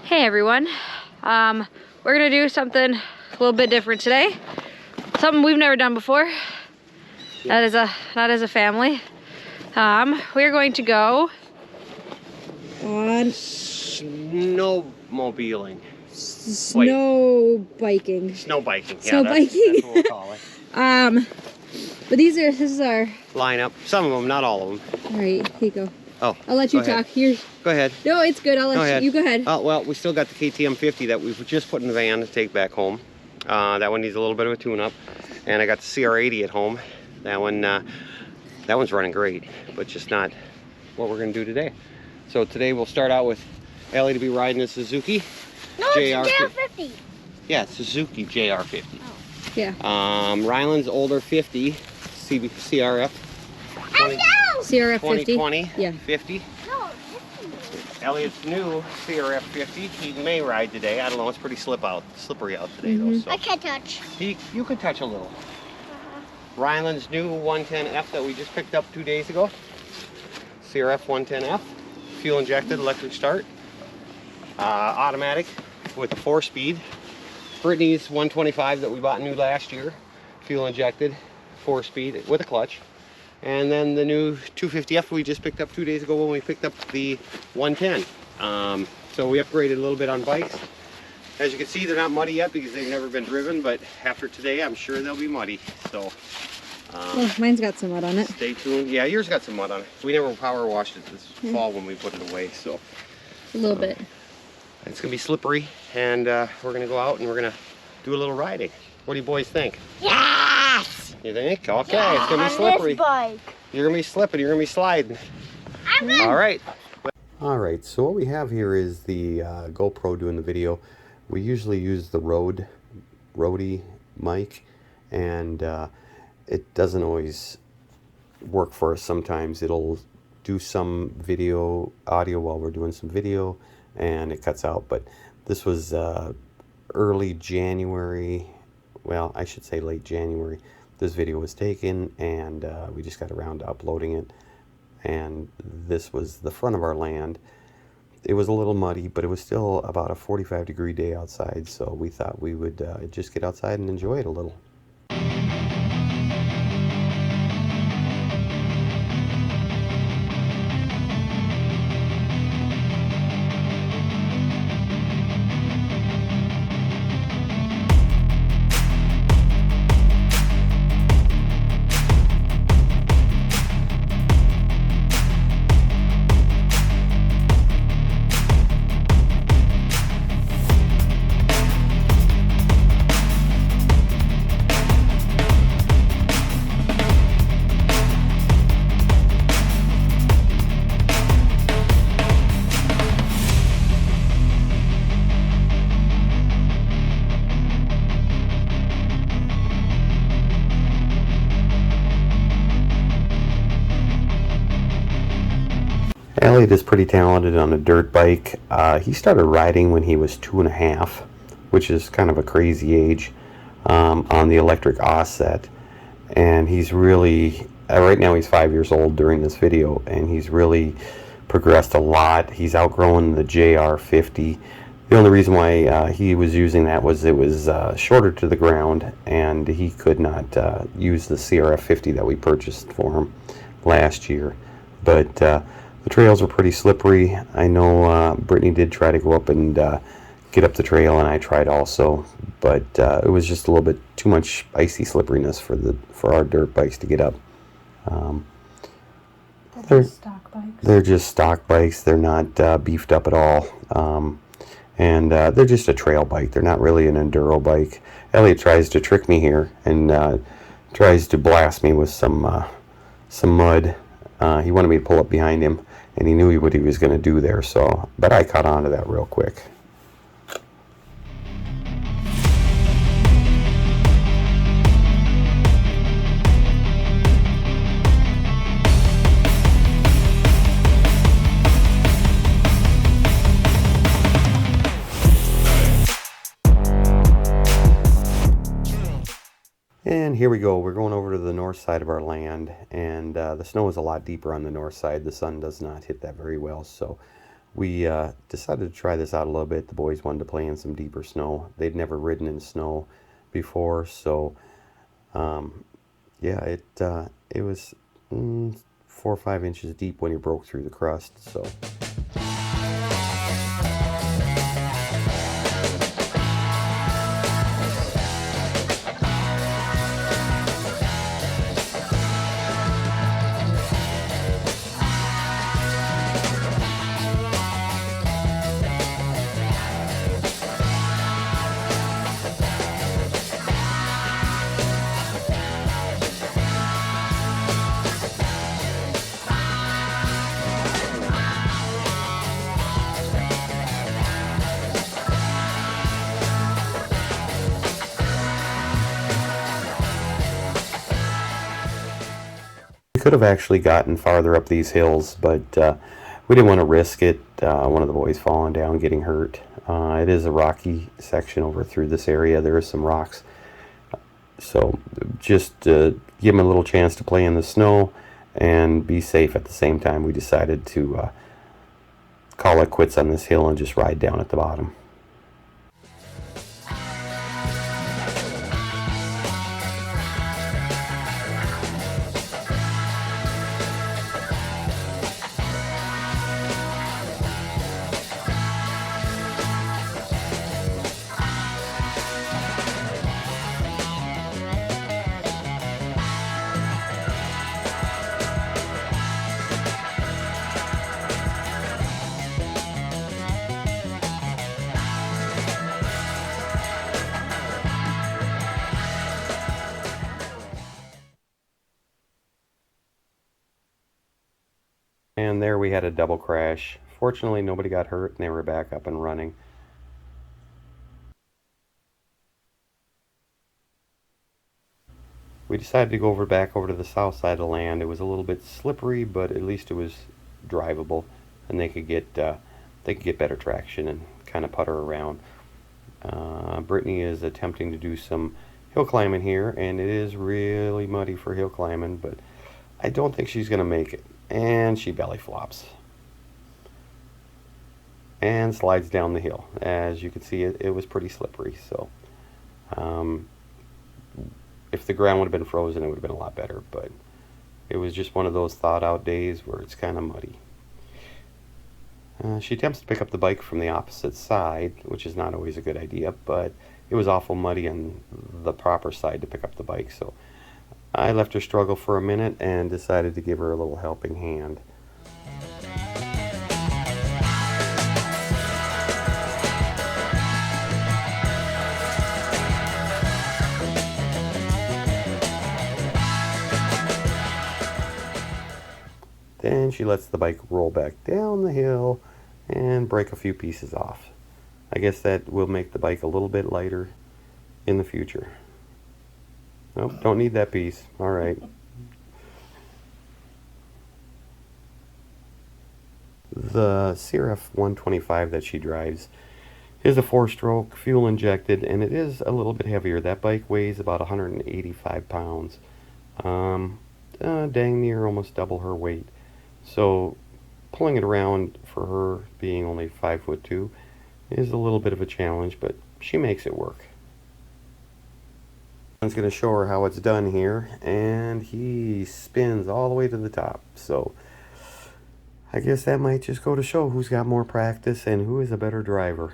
Hey everyone, we're gonna do something a little bit different today. Something we've never done before. Not as a family. We're going to go on snowmobiling. Snow biking. Snow biking. Yeah, Snow biking. That's what we'll call it. But this is our lineup. Some of them, not all of them. All right, here you go. Oh, I'll let you talk. Here. Go ahead. No, it's good. I'll let you go ahead. Oh, well, we still got the KTM 50 that we've just put in the van to take back home. That one needs a little bit of a tune-up. And I got the CR80 at home. That one's running great, but just not what we're going to do today. So today we'll start out with Ellie to be riding a Suzuki. No, it's JR50. Yeah, Suzuki JR50. Oh. Yeah. Ryland's older 50, CRF. CRF 50. 2020, yeah. 50. No, Elliot's new CRF 50. He may ride today. I don't know. It's pretty slippery out today, though. So. I can't touch. You could touch a little. Ryland's new 110F that we just picked up 2 days ago. CRF 110F. Fuel injected, electric start. Automatic with a 4-speed. Brittany's 125 that we bought new last year. Fuel injected, 4-speed with a clutch. And then the new 250F we just picked up 2 days ago when we picked up the 110. So we upgraded a little bit on bikes. As you can see, they're not muddy yet because they've never been driven, but after today, I'm sure they'll be muddy. So Oh, mine's got some mud on it. Stay tuned. Yeah, yours got some mud on it. We never power washed it this fall when we put it away, so. A little bit. It's gonna be slippery, and we're gonna go out and we're gonna do a little riding. What do you boys think? Yes! You think? Okay, it's gonna be slippery. This bike. You're gonna be slipping, you're gonna be sliding. All right. All right, so what we have here is the GoPro doing the video. We usually use the Rode mic, and it doesn't always work for us sometimes. It'll do some audio while we're doing some video, and it cuts out. But this was early January, well, I should say late January. This video was taken, and we just got around to uploading it. And this was the front of our land. It was a little muddy, but it was still about a 45-degree day outside, so we thought we would just get outside and enjoy it a little. Elliot is pretty talented on a dirt bike. He started riding when he was 2.5, which is kind of a crazy age, on the electric offset. And he's really, right now he's 5 years old during this video, and he's really progressed a lot. He's outgrown the JR50. The only reason why he was using that was it was shorter to the ground, and he could not use the CRF50 that we purchased for him last year. But the trails were pretty slippery. I know Brittany did try to go up and get up the trail, and I tried also, but it was just a little bit too much icy slipperiness for our dirt bikes to get up. They're stock bikes. They're just stock bikes. They're not beefed up at all, and they're just a trail bike. They're not really an enduro bike. Elliot tries to trick me here and tries to blast me with some mud. He wanted me to pull up behind him, and he knew what he was going to do there, so, but I caught on to that real quick. And here we go. We're going over to the north side of our land, and the snow is a lot deeper on the north side. The sun does not hit that very well, so We decided to try this out a little bit. The boys wanted to play in some deeper snow. They'd never ridden in snow before, so yeah, it was 4 or 5 inches deep when you broke through the crust. So. Could have actually gotten farther up these hills, but we didn't want to risk it. One of the boys falling down, getting hurt. It is a rocky section over through this area. There is some rocks, so just to give him a little chance to play in the snow and be safe at the same time, we decided to call it quits on this hill and just ride down at the bottom. And there we had a double crash. Fortunately, nobody got hurt and they were back up and running. We decided to go back over to the south side of the land. It was a little bit slippery, but at least it was drivable, and they could get better traction and kind of putter around. Brittany is attempting to do some hill climbing here, and it is really muddy for hill climbing, but I don't think she's going to make it. And she belly flops and slides down the hill. As you can see, it was pretty slippery, so if the ground would have been frozen, it would have been a lot better, but it was just one of those thawed out days where it's kind of muddy. She attempts to pick up the bike from the opposite side, which is not always a good idea, but it was awful muddy on the proper side to pick up the bike, so I left her struggle for a minute and decided to give her a little helping hand. Then she lets the bike roll back down the hill and break a few pieces off. I guess that will make the bike a little bit lighter in the future. Nope, don't need that piece. All right. The CRF 125 that she drives is a 4-stroke, fuel injected, and it is a little bit heavier. That bike weighs about 185 pounds. Dang near almost double her weight. So pulling it around for her being only 5'2" is a little bit of a challenge, but she makes it work. I'm going to show her how it's done here, and he spins all the way to the top. So I guess that might just go to show who's got more practice and who is a better driver.